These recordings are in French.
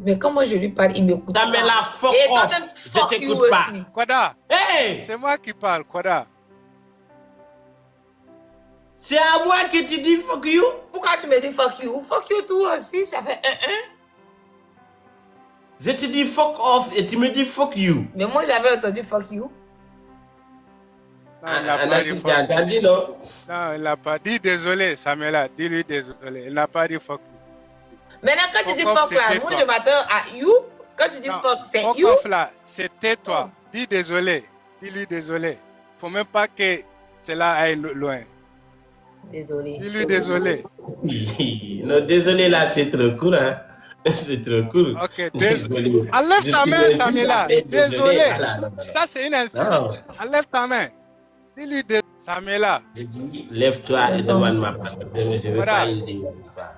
Mais quand moi je lui parle, il m'écoute pas. Mais la fuck Et off. toi-même, Je fuck you t'écoute pas. aussi. Koda, Hey! c'est moi qui parle, Koda. C'est à moi que tu dis fuck you? Pourquoi tu me dis fuck you? Fuck you toi aussi, ça fait 1-1. Je te dis fuck off et tu me dis fuck you. Mais moi j'avais entendu fuck you. Non, il n'a pas dit fuck you. Entendu, non? Non, il n'a pas dit désolé, Samuela. Dis-lui désolé. Il n'a pas dit fuck you. Maintenant, quand tu dis fuck là, moi je m'attends à you. Quand tu dis fuck, c'est fuck you. Off là, c'était toi. Dis désolé. Dis-lui désolé. Faut même pas que cela aille loin. Désolé. Dis-lui désolé. Non, désolé là, c'est trop cool, hein. C'est trop cool. Ok, désolé. Enlève ta main, Samuela. Désolé. Ça, c'est une insulte. Enlève ta main. Dis-lui désolé. Samuela. Je dis, lève-toi et demande ma pardon. Je ne veux pas le dire.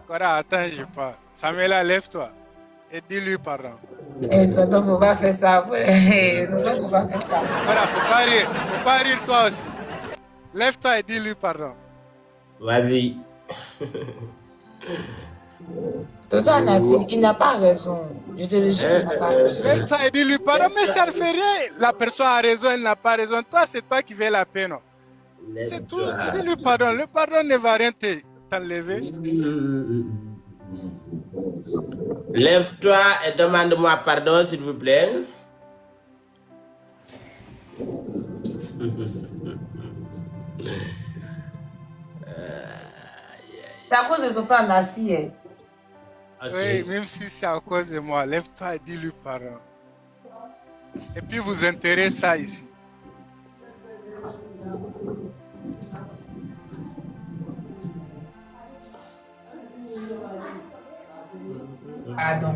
Koda, attends, je parle. Samuela, lève-toi. Et dis-lui pardon. Tonton, faut pas faire ça. Tonton, faut pas faire ça. Voilà, faut pas rire. Faut pas rire toi aussi. Lève-toi et dis-lui pardon. Vas-y. Tonton Anassine, il n'a pas raison. Je te le jure, il n'a pas raison. Lève-toi et dis-lui pardon, mais ça ne fait rien. La personne a raison, elle n'a pas raison. Toi, c'est toi qui veux la peine. C'est tout. Dis-lui pardon. Le pardon ne va rien t'enlever. Lève-toi et demande-moi pardon, s'il vous plaît. C'est à cause de tonton Anassine. Okay. Oui, même si c'est à cause de moi, lève-toi et dis-lui pardon. Et puis vous enterrez ça ici. Pardon.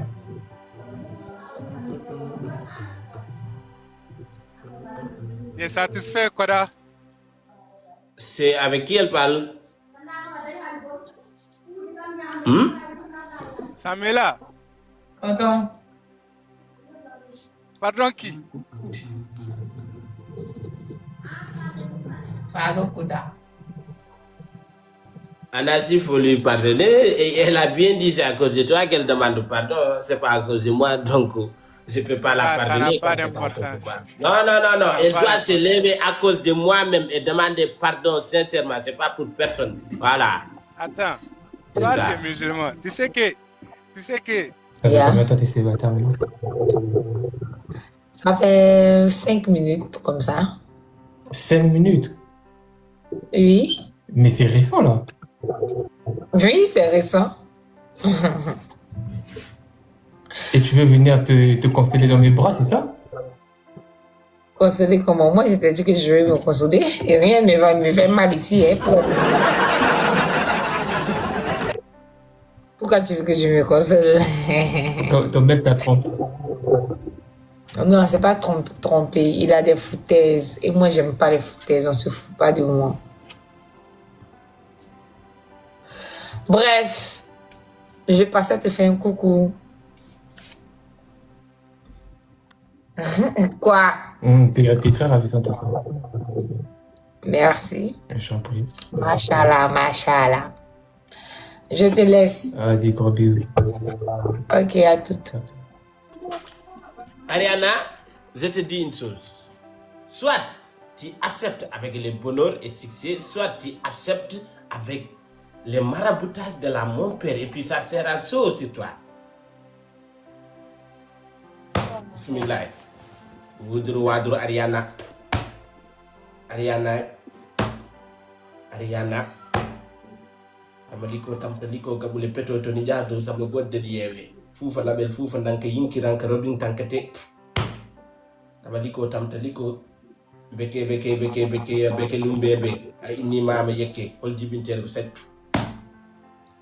Tu es satisfait, Koda? C'est avec qui elle parle? Samuela. Tonton. Pardon qui? Pardon, Koda. Anassi, il faut lui pardonner. Et elle a bien dit c'est à cause de toi qu'elle demande pardon. C'est pas à cause de moi, donc je ne peux pas la pardonner. Ça n'a pas d'importance. Non. Elle doit se lever à cause de moi-même et demander pardon sincèrement. C'est pas pour personne. Voilà. Attends. Toi, tu es musulman. Tu sais que... Yeah. Attends, t'es célibataire, oui. Ça fait 5 minutes comme ça. 5 minutes? Oui. Mais c'est récent, là. Oui, c'est récent. Et tu veux venir te consoler dans mes bras, c'est ça? Consoler comment? Moi, je t'ai dit que je vais me consoler et rien ne va me faire mal ici. Hein, Pourquoi tu veux que je me console? Ton mec t'a trompé. Non, c'est pas trompé. Il a des foutaises. Et moi, j'aime pas les foutaises. On se fout pas de moi. Bref, je passais te faire un coucou. Quoi? T'es très ravissante, ça. Merci. J'en prie. Machallah. Je te laisse. Allez, gros bisous. Ok, à toutes. Ariana, je te dis une chose. Soit tu acceptes avec le bonheur et succès, soit tu acceptes avec le maraboutage de la mon père. Et puis ça sera chaud sur toi. Bismillah. Wudru wadru Ariana. Amaliko tamtaliko kabule peto to ni jado sama godde yewe. Fufa label fufa ndanke yinki ranka robin tankate. Amaliko tamtaliko beke lumbebe ay ni mama yekke hol jibintel ko set.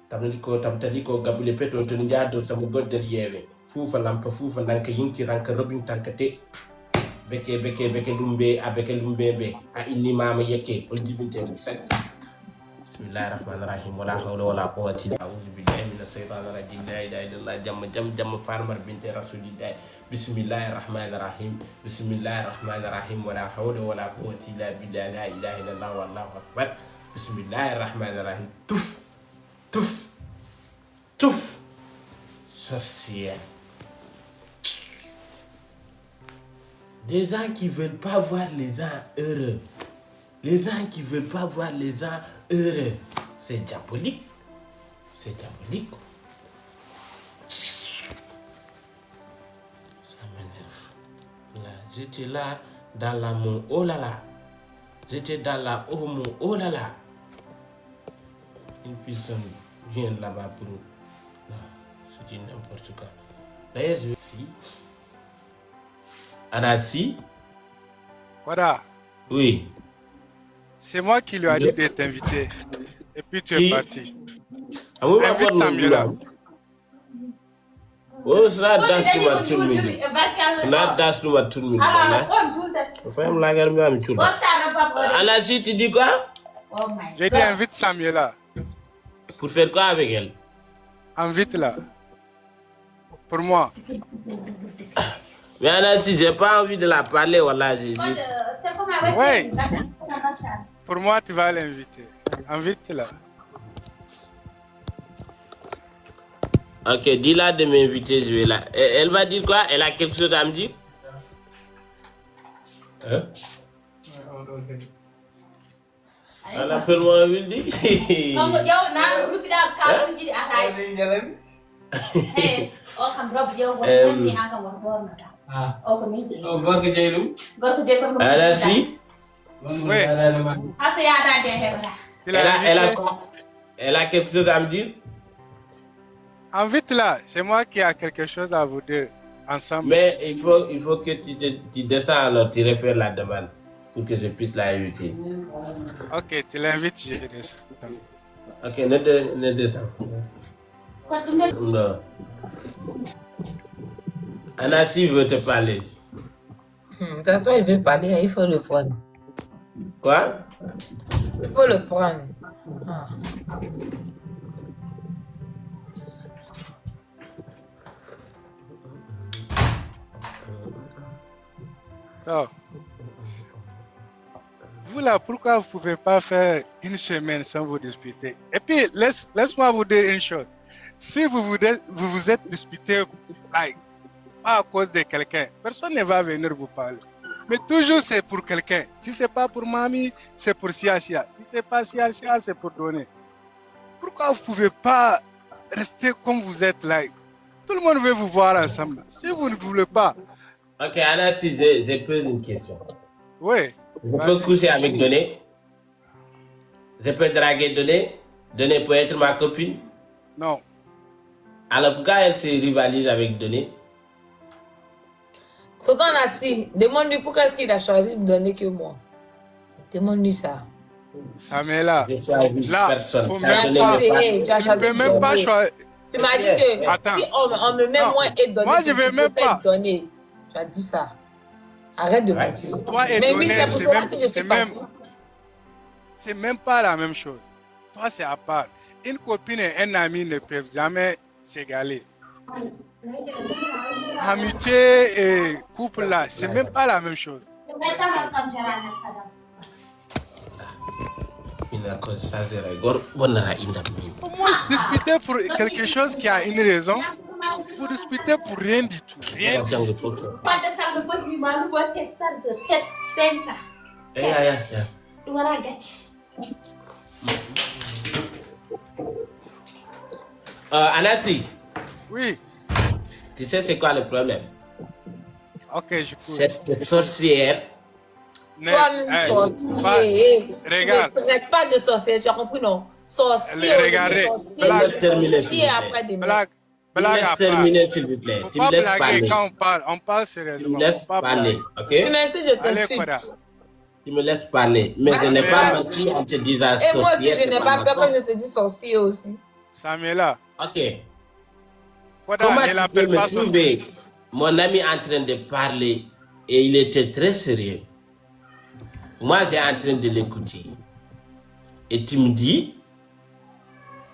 Tamtaliko gabule peto to ni jado sama godde yewe. Fufa lampa fufa ndanke yinki ranka robin tankate. Beke lumbebe ay ni mama yekke hol jibintel ko set. Bismillahirrahmanirrahim. Wala hawla wala quwwata illa billahi minas shaitanir rajim. La ilaha illallah jam farmar binti rasulillah. Bismillahirrahmanirrahim. Wala hawla wala quwwata illa billahi. La ilaha illallah wallahu akbar. Bismillahirrahmanirrahim. Tuf. Sorcière. Des gens qui ne veulent pas voir les gens heureux. Les gens qui ne veulent pas voir les gens heureux. C'est diabolique. C'est diabolique. Ça m'énerve. Là, j'étais là dans l'amour. Oh là là. J'étais dans la homo. Oh là là. Une personne vient là-bas pour... Non, c'est n'importe quoi. D'ailleurs, je suis... Anassi. Voilà. Oui. C'est moi qui lui ai dit de t'inviter. Et puis tu es parti. Invite Samuela. Oh, c'est la danse qui m'a tourné. C'est la danse qui m'a tourné. Femme la guerre m'a tourné. Anassi, tu dis quoi? J'ai dit invite Samuela. Pour faire quoi avec elle? Invite-la. Pour moi. Mais Anassi, j'ai pas envie de la parler, voilà. Oui. Pour moi, tu vas l'inviter. Invite-la. Ok, dis-la de m'inviter, je vais là. Elle va dire quoi? Elle a quelque chose à me dire? Hein? Elle appelle moi, elle dit. Anassi? Oui. Elle a quelque chose à me dire? Invite-la. C'est moi qui ai quelque chose à vous dire ensemble. Mais il faut que tu descends alors, tu refais la demande pour que je puisse la inviter. Ok, tu l'invites, je descends. Ok, ne descends. Non. Anassi veut te parler. Quand toi, il veut parler, il faut le prendre. Quoi? Il faut le prendre. Ah. Oh. Vous là, pourquoi vous ne pouvez pas faire une semaine sans vous disputer? Et puis, laisse-moi vous dire une chose. Si vous êtes disputé like, pas à cause de quelqu'un, personne ne va venir vous parler. Mais toujours c'est pour quelqu'un. Si ce n'est pas pour mamie, c'est pour Sia. Si ce n'est pas Sia, c'est pour donner. Pourquoi vous ne pouvez pas rester comme vous êtes là? Tout le monde veut vous voir ensemble. Si vous ne voulez pas. Ok, Anassi, je pose une question. Oui. Je peux coucher avec Doné? Je peux draguer Doné? Doné peut être ma copine? Non. Alors pourquoi elle se rivalise avec Doné? Tonton Anassi, demande-lui pourquoi est-ce qu'il a choisi de donner que moi. Demande-lui ça. Samuela, Je choisis là, personne. faut Tu même as donné pas, mes parts. tu peux même pas choisir. Tu m'as dit que Attends. si on me met Non. moins et donner, Moi, je vais même pas. donner. Tu as dit ça. Arrête de Ouais. mentir. Toi et Mais donner, oui, c'est pour cela que je suis partie. c'est même pas la même chose. Toi, c'est à part. Une copine et un ami ne peuvent jamais s'égaler. Amitié et couple là, c'est même pas la même chose. Au moins discuter pour quelque chose qui a une raison. Vous discutez pour rien du tout. Rien du tout. Anassi, Oui. tu sais c'est quoi le problème? Ok, j'écoute. Cette sorcière. Toi-même, Hey, sorcier. regarde. Ne traite pas de sorcier, tu as compris, non? Sorcier. Regardez. Laisse terminer, s'il Sorcier vous plaît. après des Blague Tu me à laisses part. terminer, s'il vous plaît. Faut Tu pas me laisses blaguer parler. quand on parle Tu sérieusement. me laisses Faut pas parler, blaguer. ok? Tu m'insultes, je Allez, t'insulte. Koda. Tu me laisses parler. Mais je n'ai pas menti en te disant Et moi aussi, sorcière. je c'est n'ai pas peur ma que je te dise sorcier aussi. Samuela. Ok. Koda, Comment ne tu l'appelle peux pas me sorcier. trouver mon ami en train de parler et il était très sérieux. Moi, j'ai en train de l'écouter. Et tu me dis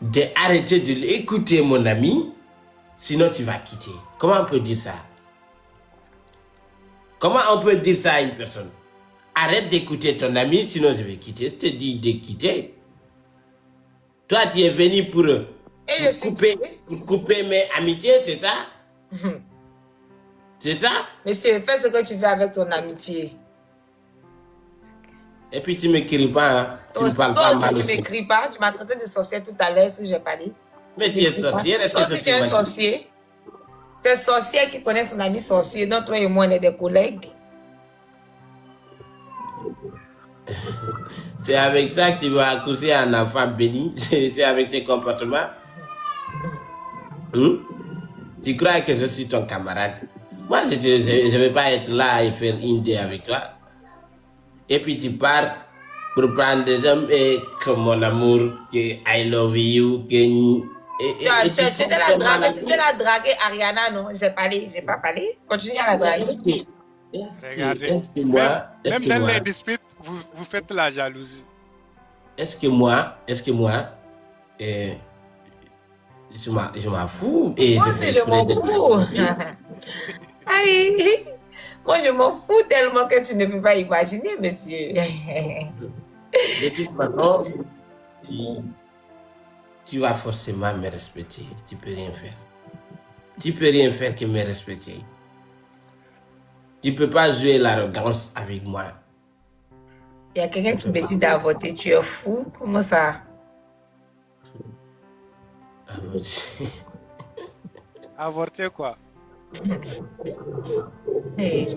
d'arrêter de l'écouter, mon ami, sinon tu vas quitter. Comment on peut dire ça? Comment on peut dire ça à une personne? Arrête d'écouter ton ami, sinon je vais quitter. Je te dis de quitter. Toi, tu es venu pour Et je suis couper mes amitiés, c'est ça? C'est ça? Monsieur, fais ce que tu veux avec ton amitié. Et puis tu ne m'écris pas, hein? Tu ne parles Toi pas aussi, mal tu aussi. m'écris pas. Tu m'as traité de sorcière tout à l'heure si j'ai parlé. Mais tu es sorcière, est-ce Toi que je aussi, tu suis es un magique? sorcier. C'est sorcière qui connaît son ami sorcier. Donc, toi et moi, on est des collègues. C'est avec ça que tu vas accoucher un enfant béni. C'est avec tes comportements. Tu crois que je suis ton camarade? Moi, je ne vais pas être là et faire une idée avec toi. Et puis tu pars pour prendre des hommes et que mon amour, que I love you, que... Tu étais la draguer Ariana, non? J'ai pas parlé. Continue à la draguer. Regardez. Est-ce que moi... Même dans les disputes, vous faites la jalousie. Est-ce que moi, je m'en fous et Moi, je fais je m'en fous. Aïe. Moi, je m'en fous tellement que tu ne peux pas imaginer, monsieur. De toute façon, tu vas forcément me respecter. Tu peux rien faire. Tu peux rien faire que me respecter. Tu peux pas jouer l'arrogance avec moi. Il y a quelqu'un qui me dit d'avorter. Tu es fou? Comment ça? Avorter quoi? Hey.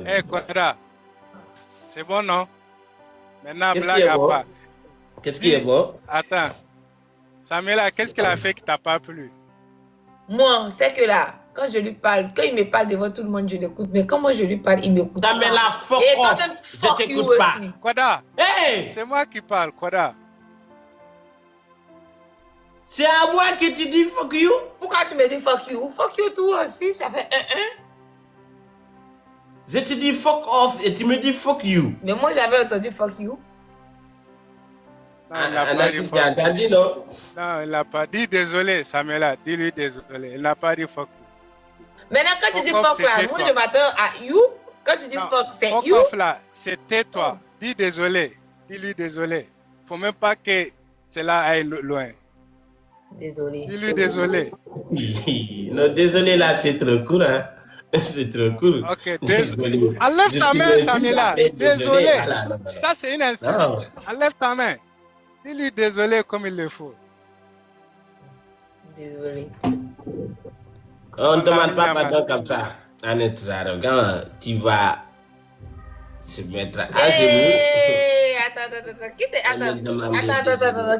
Hey, Quadra. C'est bon, non? Maintenant, Qu'est-ce blague qui est à bon? part. Qu'est-ce qui est bon? Attends. Samuela, qu'est-ce qu'elle a fait qui t'a pas plu? Moi, c'est que là, quand je lui parle, quand il me parle devant tout le monde, je l'écoute. Mais quand moi je lui parle, il m'écoute pas. Non, mais la fuck Et quand off. même, Je fuck you t'écoute pas. aussi. Quadra, Hey! c'est moi qui parle, Quadra. C'est à moi que tu dis fuck you? Pourquoi tu me dis fuck you? Fuck you toi aussi, ça fait 1-1. Je te dis fuck off et tu me dis fuck you. Mais moi j'avais entendu fuck you. Non, il n'a pas dit Tu fuck as you. entendu, non? Non, il n'a pas dit désolé, Samuela. Dis-lui désolé. Il n'a pas dit fuck you. Maintenant quand tu dis Fuck off, fuck là, c'était moi toi. je m'attends à you. Quand tu dis Non, fuck, c'est fuck you. off là, c'était toi. Dis désolé. Dis-lui désolé. Faut même pas que cela aille loin. Désolé. Dis-lui désolé. Non, désolé là, c'est trop cool, hein? C'est trop cool. Ok, désolé. Enlève ta main, Samuela. Désolé. Ça, c'est une insulte. Non. Enlève ta main. Dis-lui désolé comme il le faut. Désolé. On ne demande pas pardon comme ça. En être arrogant, tu vas se mettre à genoux. Hey, attends.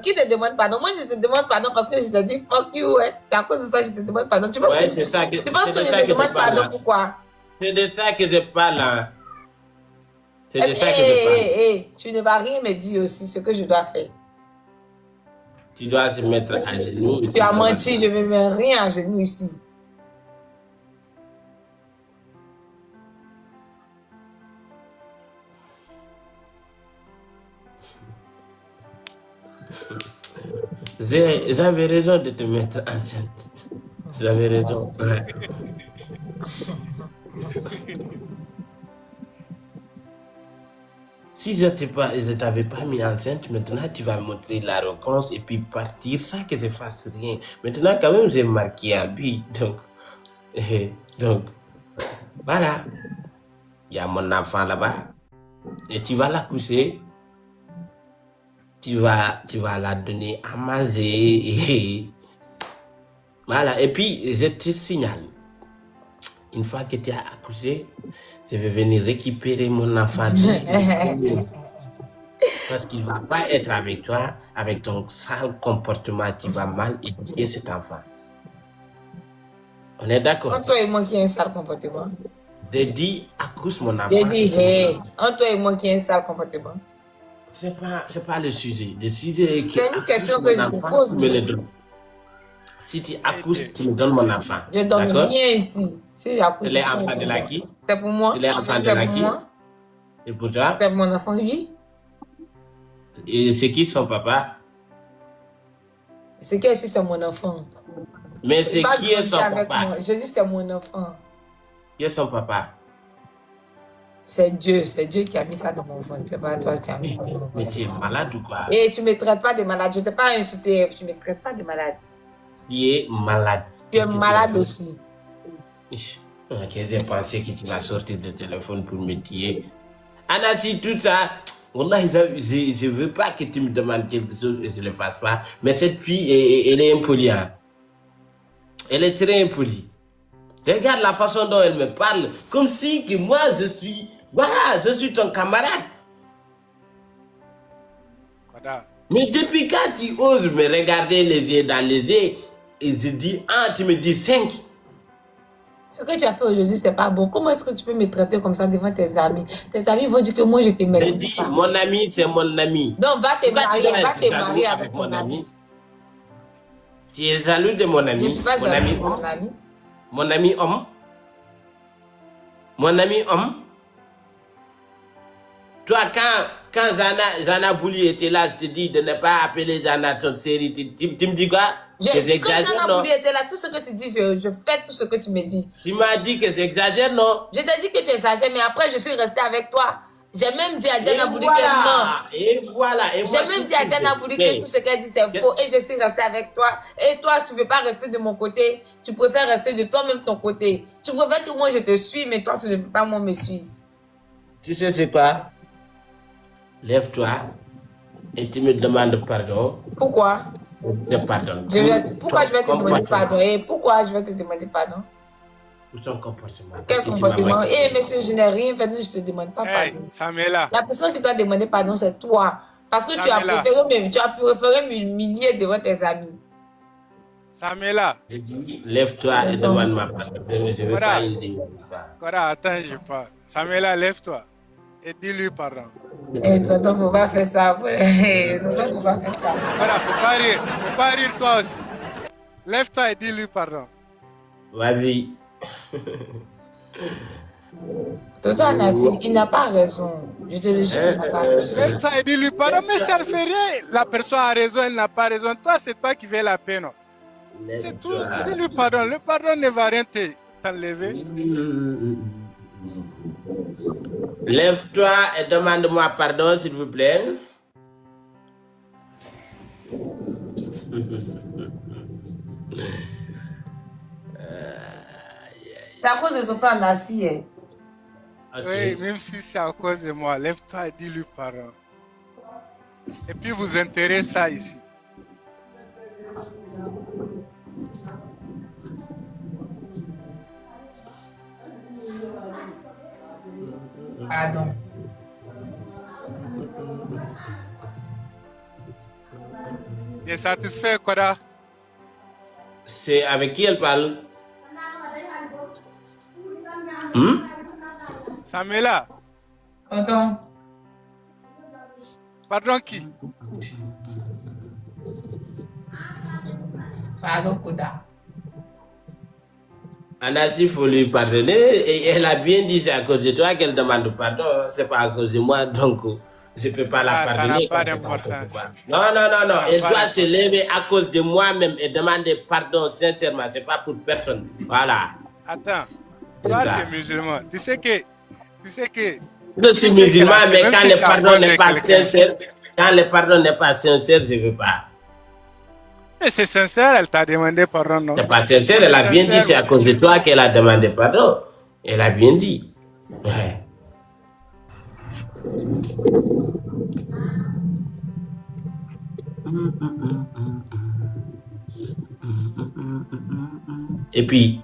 Qui te demande pardon? Moi, je te demande pardon parce que je te dis fuck you, ouais. C'est à cause de ça que je te demande pardon. Tu penses Ouais, que, c'est ça que, tu penses c'est que de je ça te que je demande parle, pardon hein. pourquoi? C'est de ça que je parle, hein. C'est de ça que je parle. Hey, tu ne vas rien me dire aussi ce que je dois faire. Tu dois se mettre à genoux. Tu as menti, je ne me mets rien à genoux ici. J'avais raison de te mettre enceinte. J'avais raison. Ouais. Si je t'avais pas mis enceinte, maintenant tu vas montrer l'arrogance et puis partir sans que je fasse rien. Maintenant, quand même, j'ai marqué un but. Donc, voilà. Il y a mon enfant là-bas. Et tu vas la coucher. Tu vas la donner à manger. Et voilà. Et puis, je te signale. Une fois que tu as accouché, je vais venir récupérer mon enfant. Parce qu'il ne va pas être avec toi, avec ton sale comportement, tu vas mal éduquer cet enfant. On est d'accord? Entre toi et moi qui ai un sale comportement. J'ai dit, accouche mon enfant. J'ai dit, hey, entre toi et moi qui ai un sale comportement. C'est pas le sujet. Le sujet est que. C'est une question que je te pose. Si tu accouches, tu me donnes mon enfant. Je donne D'accord? rien ici. Si j'accouche, C'est l'enfant de la qui? c'est pour moi. C'est l'enfant de C'est la pour qui? moi. Et pour toi? C'est pour mon enfant, oui. Et c'est qui son papa? C'est qu'elle c'est mon enfant. Mais c'est Pas qui est son grandi avec papa? moi. Je dis c'est mon enfant. Qui est son papa? C'est Dieu qui a mis ça dans mon ventre. C'est pas toi qui a mis ça dans mon Mais ventre. tu es malade ou quoi? Et tu me traites pas de malade. Je t'ai pas insulté. Tu me traites pas de malade. Tu es malade. Tu es Qu'est-ce que malade as fait? aussi. Ok, j'ai pensé que tu vas sortir le téléphone pour me tuer. Anassi, tout ça, wallah, je veux pas que tu me demandes quelque chose et je ne le fasse pas. Mais cette fille, elle est impolie. Hein. Elle est très impolie. Regarde la façon dont elle me parle. Comme si que moi, je suis ton camarade. Koda. Mais depuis quand tu oses me regarder les yeux dans les yeux et je dis 1, tu me dis 5. Ce que tu as fait aujourd'hui, c'est pas bon. Comment est-ce que tu peux me traiter comme ça devant tes amis? Tes amis vont dire que moi, je te Je mérite dis, pas. mon ami, c'est mon ami. Donc, va te Pourquoi tu marier. dois Va être te jaloux marier avec mon ami. Tu es jaloux de mon Je ami. ne suis pas Mon jaloux ami de mon homme. ami. Mon ami homme. Mon ami homme. Toi, quand Zana Bouli était là, je te dis de ne pas appeler Zana ton série. Tu me dis quoi? Que Quand j'exagère, Nana non? Bouli était là, tout ce que tu dis, je fais tout ce que tu me dis. Tu m'as dit que j'exagère, non? Je t'ai dit que tu exagères, mais après, je suis restée avec toi. J'ai même dit à Et Diana Bouli qu'elle ment. voilà. Et voilà. Et moi, J'ai même qu'est-ce dit à que Diana je Bouli fais? que tout ce qu'elle dit, c'est faux. Et je suis restée avec toi. Et toi, tu ne veux pas rester de mon côté. Tu préfères rester de toi-même ton côté. Tu préfères que moi, je te suis, mais toi, tu ne veux pas moi me suivre. Tu sais c'est quoi? Lève-toi et tu me demandes pardon. Pourquoi? Je te pardonne. Pourquoi je vais te demander pardon? Et pourquoi je vais te demander pardon? Pour ton comportement. Quel Parce que tu m'as comportement? manqué. Eh, monsieur, je n'ai rien fait, je ne te demande pas Hey, pardon. Samela. La personne qui t'a demandé pardon, c'est toi. Parce que tu as Samela. préféré m'humilier devant tes amis. Samela. Je dis, lève-toi et demande-moi pardon. Je ne veux Voilà. pas une débat. Koda, attends, je parle. Samela, lève-toi. Et dis-lui pardon. Eh, tonton, faut pas faire ça. Tonton, faut pas faire ça. Voilà, faut pas rire. Faut pas rire toi aussi. Lève-toi et dis-lui pardon. Vas-y. Tonton Anassi, il n'a pas raison. Je te le jure, il n'a pas raison. Lève-toi et dis-lui pardon. Mais ça ne fait rien. La personne a raison, elle n'a pas raison. Toi, c'est toi qui fais la peine. Non? C'est tout. Lève-toi. Dis-lui pardon. Le pardon ne va rien t'enlever. Lève-toi et demande-moi pardon, s'il vous plaît. C'est à cause de tonton Anassi. Hein. Ok. Oui, même si c'est à cause de moi, lève-toi et dis-lui pardon. Et puis vous enterrez ça ici. Pardon. Tu es satisfait, Koda? C'est avec qui elle parle? Hmm? Samela, Tonton, pardon qui? pardon, Koda. Anassi, il faut lui pardonner. Et elle a bien dit c'est à cause de toi qu'elle demande pardon. C'est pas à cause de moi, donc je ne peux pas la Ah, ça pardonner. n'a pas comme n'importe d'importance. quoi. Non, non, non, non. Ça n'a Elle pas doit se lever à cause de moi-même et demander pardon sincèrement. C'est pas pour personne. Voilà. Attends, toi ça. tu es musulman. Tu sais que Je suis Tu sais musulman, que la- mais même quand si le c'est à pardon cause n'est de pas quelqu'un. sincère, quand le pardon n'est pas sincère, je ne veux pas. mais c'est sincère, elle t'a demandé pardon, non? C'est pas sincère, elle a bien dit c'est à cause de toi qu'elle a demandé pardon. Elle a bien dit. Ouais. Et puis,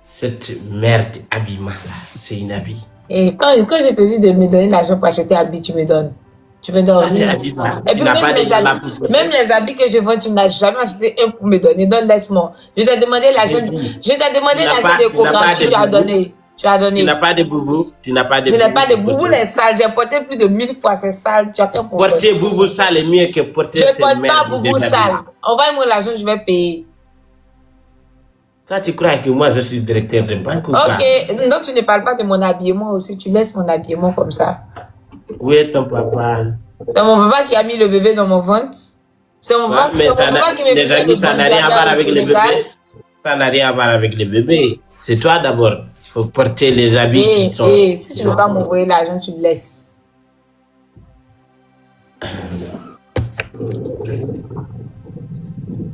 cette merde habillement là, c'est une habit. Et quand je te dis de me donner l'argent pour acheter habits, tu me donnes. Tu me donnes Ça, c'est rien. habillement. Et Tu puis n'as pas même de les, habits, pour même les habits que je vends, tu ne m'as jamais acheté un pour me donner. Donc laisse-moi. Je t'ai demandé l'argent. Je t'ai demandé Tu n'as l'argent pas- de tu n'as pas Kogambi, de tu as boubou. donné. Tu as donné. Tu n'as pas de boubou. Tu n'as pas de Je n'ai pas de pour boubou, porter. les sales. J'ai porté plus de 1000 fois, c'est sale. Tu as qu'un problème. Porter boubou sale est mieux que porter Je ces ne porte pas merdes boubou déshabillées. sale. Envoie-moi l'argent, je vais payer. Toi, tu crois que moi, je suis directeur de banque ou pas? Ok, donc tu ne parles pas de mon habillement aussi. Tu laisses mon habillement comme ça. Où est ton papa? C'est mon papa qui a mis le bébé dans mon ventre. C'est mon Ouais, papa mais qui me les faisait amis, de ça bonnes n'a rien à voir affaires au avec les Sénégal. bébés. Ça n'a rien à voir avec les bébés. C'est toi d'abord. Il faut porter les habits qui sont. Si tu ne veux pas m'envoyer l'argent, tu le laisses.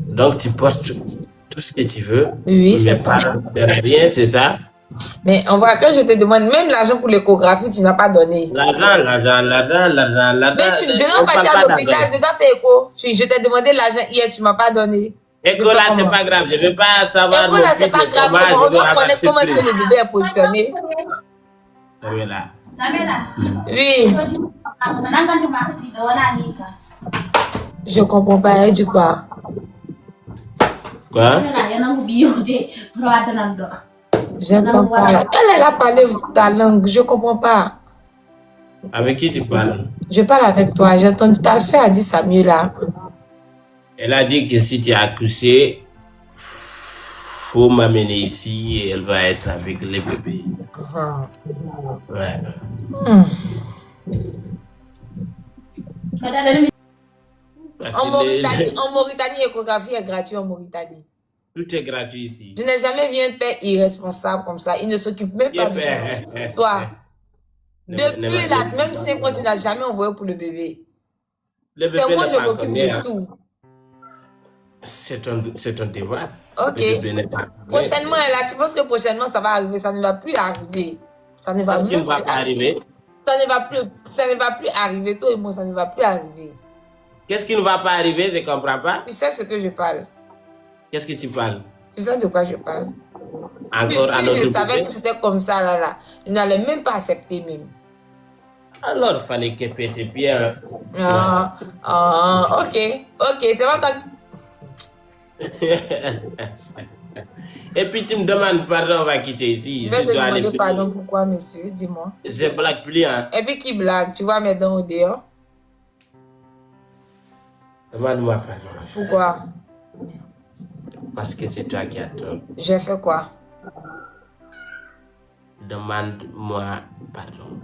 Donc tu portes tout ce que tu veux. Oui, mais pas rien, c'est ça? Mais on voit, quand je te demande même l'argent pour l'échographie, tu n'as pas donné. L'argent. Mais je dois partir à l'hôpital, je dois faire écho. Je t'ai demandé l'argent hier, tu ne m'as pas donné. Écho là, c'est pas grave. Je ne veux pas savoir. Écho là, c'est pas grave. On doit connaître comment est-ce que le bébé est positionné. Oui. Je comprends pas, elle dit quoi? Quoi? Je ne comprends pas. Elle a parlé ta langue, je ne comprends pas. Avec qui tu parles? Je parle avec toi. J'ai entendu ta soeur a dit ça mieux là. Elle a dit que si tu as accouché, faut m'amener ici et elle va être avec les bébés. Ouais. En Mauritanie, l'échographie est gratuite en Mauritanie. Tout est gratuit ici. Je n'ai jamais vu un père irresponsable comme ça. Il ne s'occupe même pas de ça. Toi, depuis la même 5 fois, tu n'as jamais envoyé pour le bébé. Le bébé C'est moi, n'est je pas m'occupe encore de tout. C'est un devoir. Ok. Le bébé n'est pas Prochainement, là, tu penses que prochainement, ça va arriver? Ça ne va plus arriver. Ça ne va Qu'est-ce qui ne même va plus pas arriver? Ça ne va plus arriver. Toi et moi, ça ne va plus arriver. Qu'est-ce qui ne va pas arriver? Je ne comprends pas. Tu sais ce que je parle. Qu'est-ce que tu parles? Tu sais de quoi je parle. Encore un autre Je savais bébé? que c'était comme ça, là. Je n'allais même pas accepter même. Alors, il fallait que pète bien. Ok, c'est pas toi. Et puis tu me demandes pardon, on va quitter ici. Je vais te dois aller demander pardon pourquoi, monsieur, dis-moi. Je blague plus, hein. Et puis qui blague? Tu vois mes dents au dehors? Demande-moi pardon. Pourquoi? Parce que c'est toi qui as tort. J'ai fait quoi? Demande-moi pardon.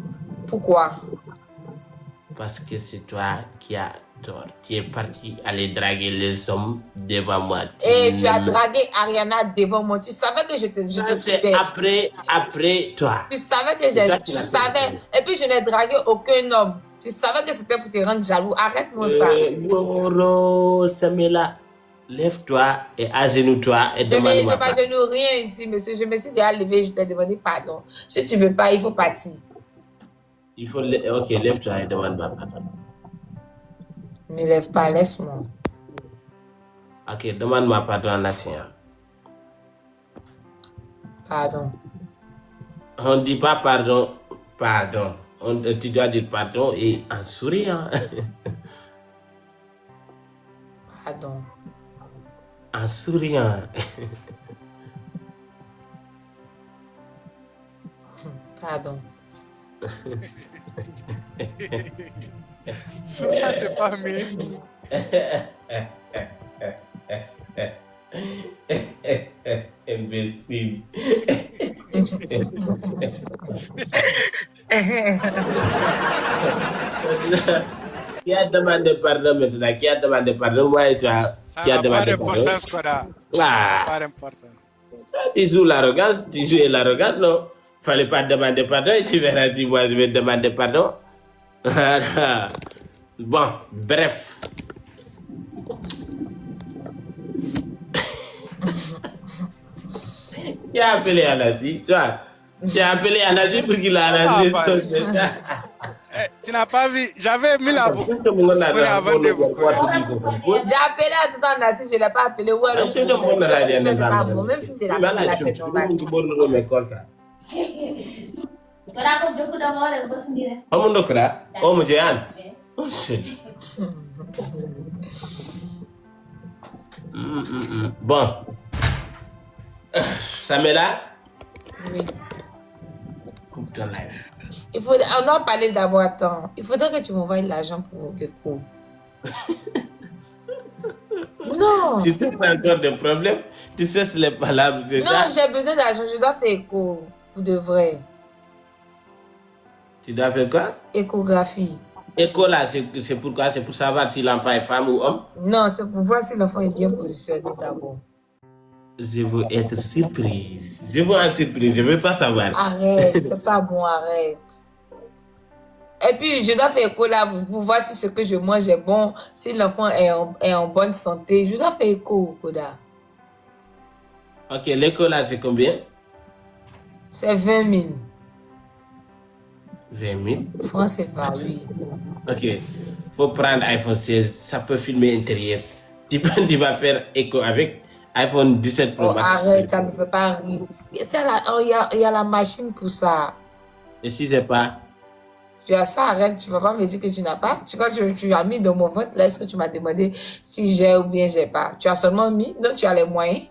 Pourquoi? Parce que c'est toi qui as tort. Tu es parti aller draguer les hommes devant moi. Et tu as dragué Ariana devant moi. Tu savais que je te C'est après toi. Tu savais que tu savais. Et puis je n'ai dragué aucun homme. Tu savais que c'était pour te rendre jaloux. Arrête-moi ça. Yoro, Samela, lève-toi et agenouille-toi et demande-moi Je ne pardon. m'agenouille rien ici, monsieur. Je me suis déjà levé, je t'ai demandé pardon. Si tu ne veux pas, il faut partir. Il faut... Ok, lève-toi et demande-moi pardon. Ne lève pas, laisse-moi. Ok, demande-moi pardon en assis. Pardon. On ne dit pas pardon, pardon. Tu dois dire pardon et en souriant. Pardon. En souriant. Pardon. Ça, c'est pas mieux. Imbécile. Qui a demandé pardon maintenant? Qui a demandé pardon? Moi, tu as... Ça Qui a n'a pas demandé pardon? d'importance, Koda. Ah, Pas d'importance. tu joues l'arrogance, tu joues l'arrogance, non? Fallait pas demander pardon et tu verras si moi je vais demander pardon. Bon, bref. Qui a appelé Anasi? Toi, tu as appelé Anasi pour qu'il a arrangé son message. Tu n'as pas vu, j'avais mis la boucle avant de vous connaître. J'ai appelé à tout en assis, je ne l'ai pas appelé. Ouais, c'est pas bon, même si je l'ai appelé là, c'est normal. Omundo kra, omu jean. Oh shit. Bon. Samela, Oui. coupe ton life. On doit parler d'abord. Attends. Il faudrait que tu m'envoies l'argent pour le cours. Non. Tu sais, c'est encore des problèmes. Tu sais, c'est les palabres, c'est ça? Non, j'ai besoin d'argent. Je dois faire écho. Pour de vrai. Tu dois faire quoi? Échographie. Écho là, c'est pourquoi? C'est pour savoir si l'enfant est femme ou homme? Non, c'est pour voir si l'enfant est bien positionné d'abord. Je veux être surprise. Je veux être surprise, je veux pas savoir. Arrête, c'est pas bon, arrête. Et puis, je dois faire écho là pour voir si ce que je mange est bon, si l'enfant est en bonne santé. Je dois faire écho, Koda. Ok, l'écho là, c'est combien? C'est 20 000. 20 000. Francs CFA, oui. Ok, faut prendre iPhone 16, ça peut filmer intérieur. Tu vas faire écho avec iPhone 17 Pro Oh, Max. arrête, ça me fait pas rire. Il y a la machine pour ça. Et si j'ai pas? Tu as ça, arrête, tu vas pas me dire que tu n'as pas. Quand tu as mis dans mon ventre, là, est-ce que tu m'as demandé si j'ai ou bien j'ai pas? Tu as seulement mis, donc tu as les moyens.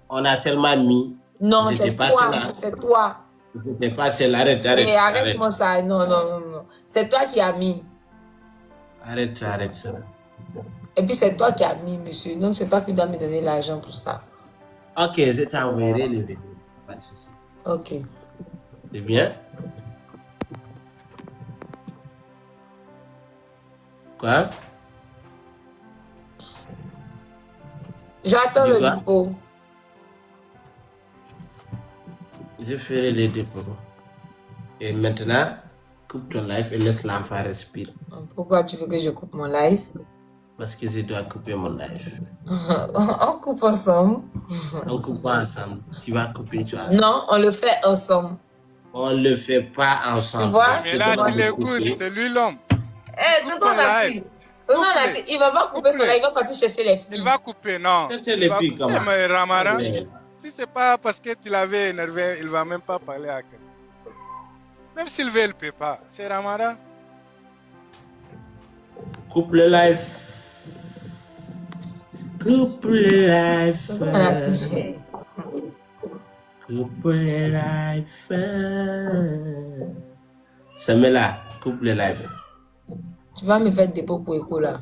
On a seulement mis. Non, J'étais c'est pas toi, celle-là. c'est toi. J'étais pas celle-là. Arrête. Et arrête-moi ça, non. C'est toi qui as mis. Arrête ça. Et puis c'est toi qui as mis, monsieur. Donc c'est toi qui dois me donner l'argent pour ça. Ok, je t'enverrai les vidéos. Pas de souci. Ok. C'est bien? Quoi? J'attends Tu le vas? dépôt. Je ferai les dépôts. Et maintenant, coupe ton live et laisse l'enfant respirer. Pourquoi tu veux que je coupe mon live? Parce que je dois couper mon live. On coupe ensemble. On coupe pas ensemble. Tu vas couper, tu vas. Non, on le fait ensemble. On le fait pas ensemble. Tu vois? Parce Mais que là, tu vas tu me l'écoutes, couper. c'est lui l'homme. Eh, Tonton Nassi. Tonton Nassi, il va pas couper son live, il va partir chercher les filles. Il va couper, non. Ça, c'est les filles, comment? C'est Ramadan. Ouais. Si c'est pas parce que tu l'avais énervé, il va même pas parler à quelqu'un. Même s'il veut, il peut pas. C'est Ramadan. Coupe le live. Coupe le live. Tonton Nassi. Coupe le live. Samela, coupe le live. Tu vas me faire dépôt pour écho là.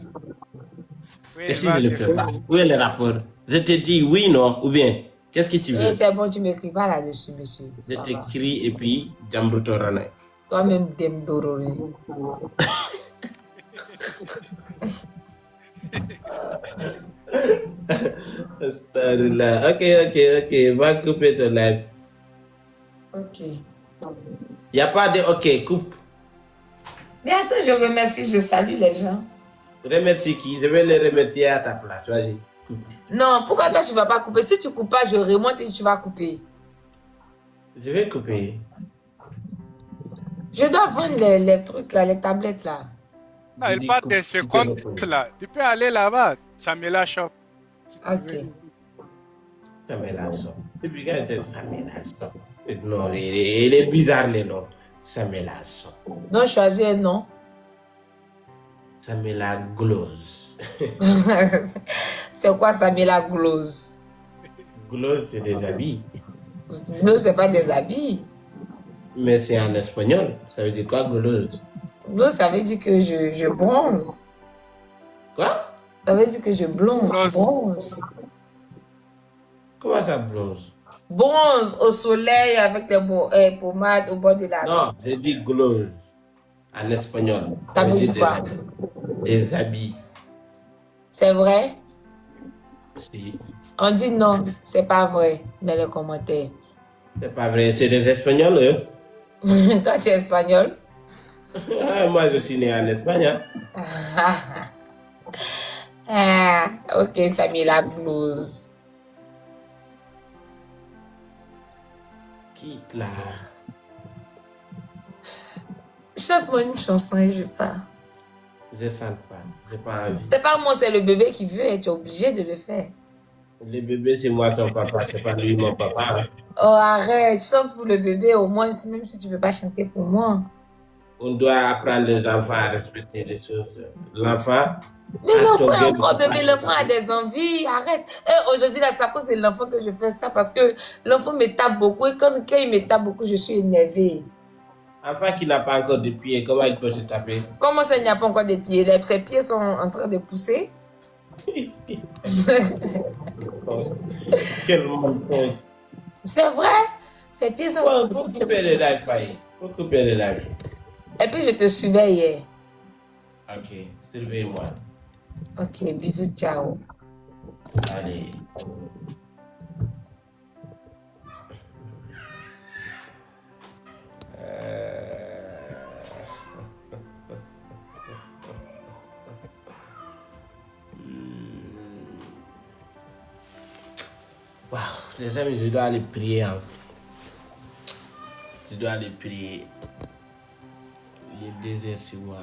Oui, Et il si va je ne le te fais faire. pas? Où est le rapport? Je te dis oui, non, ou bien, qu'est-ce que tu veux? Et c'est bon, tu m'écris pas là-dessus, monsieur. Je Ça va. t'écris et puis, Jambruto Rana. Toi-même, Demdorori. Astaghfirullah. Ok. Va couper ton live. Ok. Il n'y a pas de ok, coupe. Mais attends, je remercie, je salue les gens. Remercie qui? Je vais les remercier à ta place. Vas-y. Coupe. Non, pourquoi toi tu vas pas couper? Si tu coupes pas, je remonte et tu vas couper. Je vais couper. Je dois vendre les trucs là, les tablettes là. Ah, J'ai il dit part coupe. de ses comptes là. Tu peux aller là-bas. Samela Shop. Si tu Ok. veux. Ça met la somme. Depuis quand est-ce que ça met la somme? Non, il est bizarre les noms. Ça met la somme. Donc choisis un nom. Ça met la glose. C'est quoi ça met la glose? Glose, c'est des habits. Non, c'est pas des habits. Mais c'est en espagnol. Ça veut dire quoi, glose? Glose, ça veut dire que je bronze. Quoi? Ça veut dire que je Bronze. bronze. Comment ça, glose? Bronze au soleil avec des pommades au bord de la Non, j'ai dit glose. En espagnol. Ça veut dire des quoi? habits. Des habits. C'est vrai? Si. On dit non, c'est pas vrai dans les commentaires. C'est pas vrai. C'est des espagnols, eux. Toi, tu es espagnol? Ah, moi, je suis né en Espagne. Hein. Ah, ok, ça met la blouse. Quitte là. Chante-moi une chanson et je pars. Je sens pas. J'ai pas envie. C'est pas moi, c'est le bébé qui veut et tu es obligé de le faire. Le bébé, c'est moi son papa. C'est pas lui mon papa. Hein. Oh, arrête, chante pour le bébé au moins, même si tu veux pas chanter pour moi. On doit apprendre les enfants à respecter les choses. L'enfant. Mais l'enfant est encore bébé, l'enfant a des envies, arrête. Et aujourd'hui, là, c'est à cause de l'enfant que je fais ça parce que l'enfant me tape beaucoup et quand il me tape beaucoup, je suis énervée. Enfant qui n'a pas encore de pieds, comment il peut te taper? Comment ça, il n'y a pas encore de pieds? Ses pieds sont en train de pousser. Quel mensonge. C'est vrai? Ses pieds sont... Faut couper les lives, Faye. Faut couper les lives. Et puis, je te suivais hier. Ok, surveille-moi. Ok, bisous, ciao. Allez. Waouh, les amis, je dois aller prier. Hein. Je dois aller prier. Il est 2 heures sur moi.